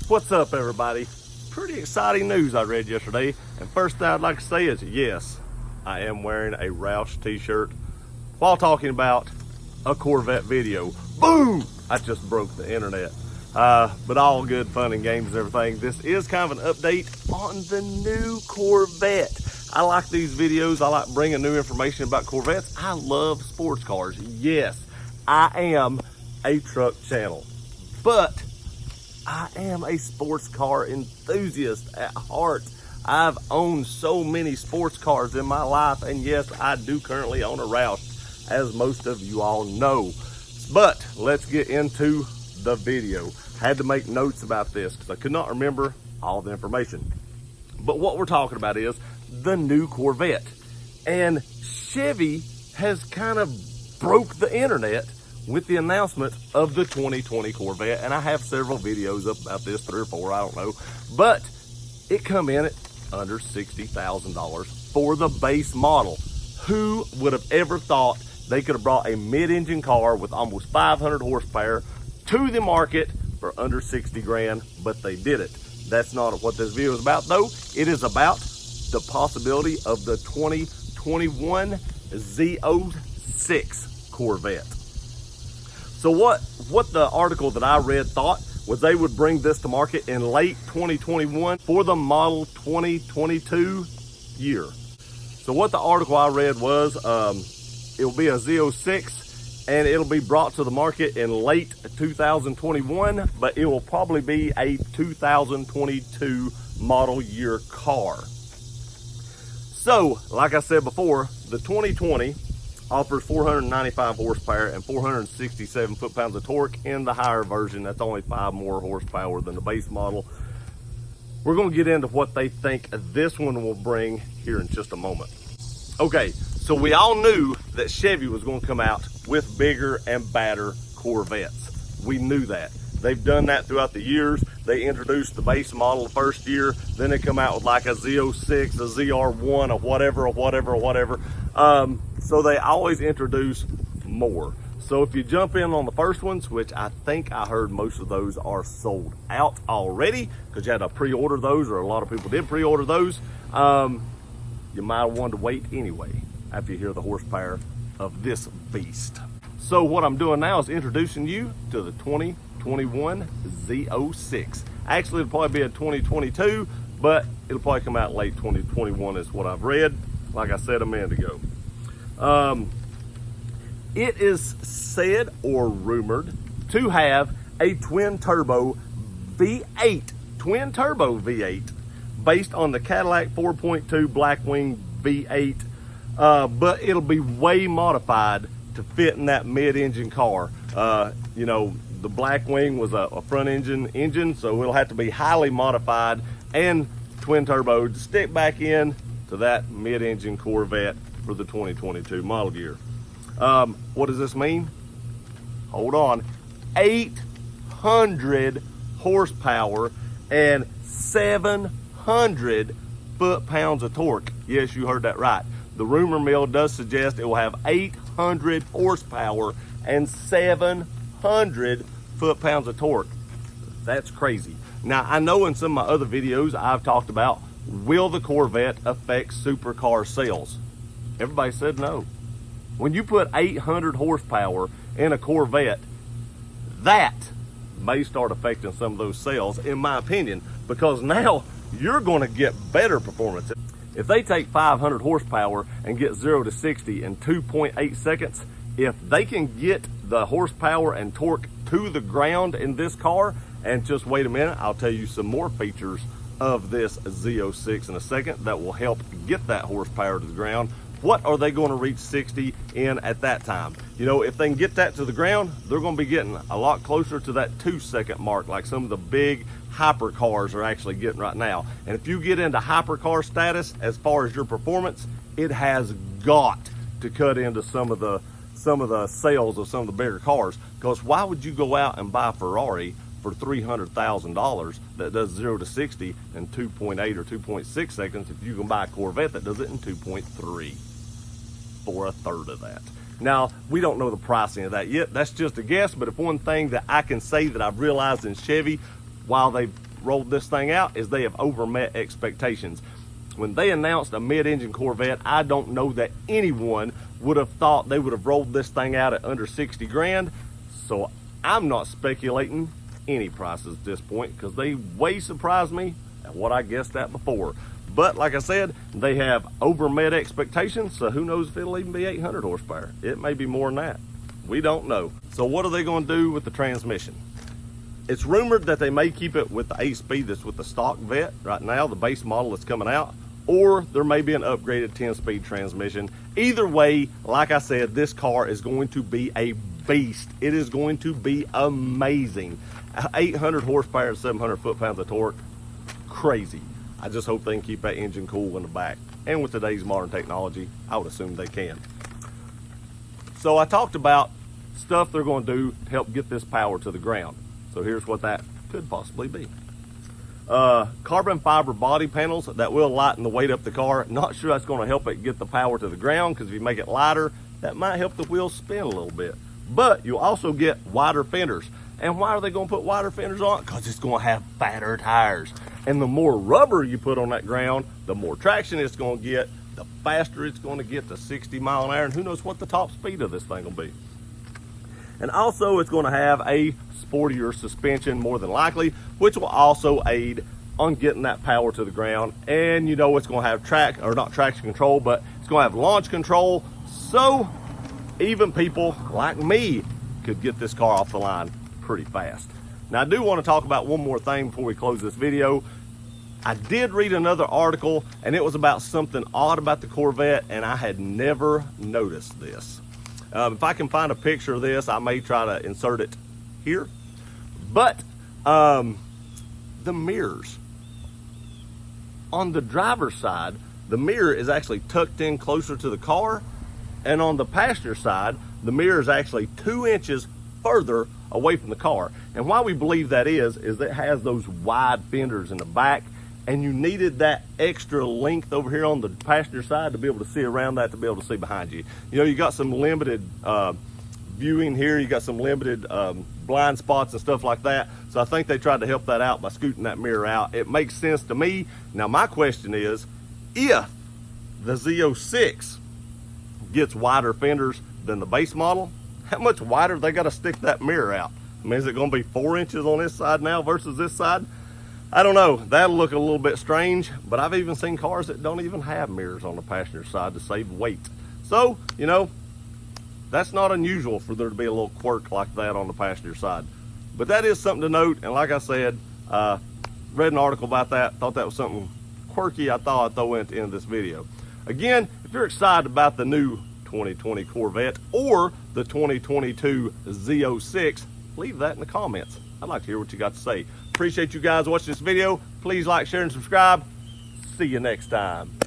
What's up, everybody? Pretty exciting news I read yesterday, and first thing I'd like to say is yes, I am wearing a Roush t-shirt while talking about a Corvette video. Boom! I just broke the internet. But all good fun and games and everything. This is kind of an update on the new Corvette. I like these videos. I like bringing new information about Corvettes. I love sports cars. Yes, I am a truck channel, but I am a sports car enthusiast at heart. I've owned so many sports cars in my life, and yes, I do currently own a Roush, as most of you all know. But let's get into the video. Had to make notes about this because I could not remember all the information. But what we're talking about is the new Corvette. And Chevy has kind of broke the internet with the announcement of the 2020 Corvette. And I have several videos up about this, 3 or 4, I don't know. But it come in at under $60,000 for the base model. Who would have ever thought they could have brought a mid-engine car with almost 500 horsepower to the market for under 60 grand, but they did it. That's not what this video is about though. It is about the possibility of the 2021 Z06 Corvette. So what the article that I read thought was they would bring this to market in late 2021 for the model 2022 year. So what the article I read was, it will be a Z06 and it'll be brought to the market in late 2021, but it will probably be a 2022 model year car. So, like I said before, the 2020 offers 495 horsepower and 467 foot-pounds of torque in the higher version. That's only 5 more horsepower than the base model. We're going to get into what they think this one will bring here in just a moment. Okay, so we all knew that Chevy was going to come out with bigger and badder Corvettes. We knew that. They've done that throughout the years. They introduced the base model the first year, then they come out with like a Z06, a ZR1, or whatever. So they always introduce more. So if you jump in on the first ones, which I think I heard most of those are sold out already, because you had to pre-order those, or a lot of people did pre-order those, you might have wanted to wait anyway after you hear the horsepower of this beast. So what I'm doing now is introducing you to the 2021 Z06. Actually, it'll probably be a 2022, but it'll probably come out late 2021 is what I've read, like I said a minute ago. It is said or rumored to have a twin turbo V8, based on the Cadillac 4.2 Blackwing V8, but it'll be way modified to fit in that mid-engine car. You know, the Blackwing was a front engine, so it'll have to be highly modified and twin turbo to stick back in to that mid-engine Corvette for the 2022 model year. What does this mean? Hold on. 800 horsepower and 700 foot-pounds of torque. Yes, you heard that right. The rumor mill does suggest it will have 800 horsepower and 700 foot-pounds of torque. That's crazy. Now, I know in some of my other videos I've talked about, will the Corvette affect supercar sales? Everybody said no. When you put 800 horsepower in a Corvette, that may start affecting some of those sales, in my opinion, because now you're going to get better performance. If they take 500 horsepower and get 0 to 60 in 2.8 seconds, if they can get the horsepower and torque to the ground in this car, and just wait a minute, I'll tell you some more features of this Z06 in a second that will help get that horsepower to the ground. What are they going to reach 60 in at that time? You know, if they can get that to the ground, they're going to be getting a lot closer to that 2-second mark, like some of the big hypercars are actually getting right now. And if you get into hypercar status as far as your performance, it has got to cut into some of the sales of some of the bigger cars. Because why would you go out and buy a Ferrari for $300,000 that does 0 to 60 in 2.8 or 2.6 seconds if you can buy a Corvette that does it in 2.3 for a third of that? Now, we don't know the pricing of that yet. That's just a guess, but if one thing that I can say that I've realized in Chevy, while they've rolled this thing out is they have overmet expectations. When they announced a mid-engine Corvette, I don't know that anyone would have thought they would have rolled this thing out at under 60 grand. So I'm not speculating any prices at this point because they way surprised me at what I guessed at before. But like I said, they have overmet expectations, so who knows if it'll even be 800 horsepower. It may be more than that. We don't know. So what are they going to do with the transmission? It's rumored that they may keep it with the 8-speed that's with the stock Vette right now, the base model that's coming out, or there may be an upgraded 10-speed transmission. Either way, like I said, this car is going to be a beast. It is going to be amazing. 800 horsepower and 700 foot-pounds of torque, crazy. I just hope they can keep that engine cool in the back. And with today's modern technology, I would assume they can. So I talked about stuff they're going to do to help get this power to the ground. So here's what that could possibly be. Carbon fiber body panels that will lighten the weight up the car. Not sure that's going to help it get the power to the ground, because if you make it lighter, that might help the wheels spin a little bit. But you'll also get wider fenders. And why are they going to put wider fenders on it? Because it's going to have fatter tires. And the more rubber you put on that ground, the more traction it's going to get, the faster it's going to get to 60 mile an hour. And who knows what the top speed of this thing will be. And also it's going to have a sportier suspension more than likely, which will also aid on getting that power to the ground. And you know it's going to have traction control, but it's going to have launch control. So even people like me could get this car off the line pretty fast. Now I do want to talk about one more thing before we close this video. I did read another article and it was about something odd about the Corvette, and I had never noticed this. If I can find a picture of this, I may try to insert it here. But the mirrors. On the driver's side, the mirror is actually tucked in closer to the car. And on the passenger side, the mirror is actually 2 inches further away from the car. And why we believe that is it has those wide fenders in the back. And you needed that extra length over here on the passenger side to be able to see around that, to be able to see behind you. You know, you got some limited viewing here. You got some limited blind spots and stuff like that. So I think they tried to help that out by scooting that mirror out. It makes sense to me. Now my question is, if the Z06 gets wider fenders than the base model, how much wider they got to stick that mirror out? I mean, is it going to be 4 inches on this side now versus this side? I don't know. That'll look a little bit strange, but I've even seen cars that don't even have mirrors on the passenger side to save weight. So, you know, that's not unusual for there to be a little quirk like that on the passenger side. But that is something to note, and like I said, read an article about that, thought that was something quirky I thought I'd throw in at the end of this video. Again, if you're excited about the new 2020 Corvette or the 2022 Z06, leave that in the comments. I'd like to hear what you got to say. Appreciate you guys watching this video. Please like, share, and subscribe. See you next time.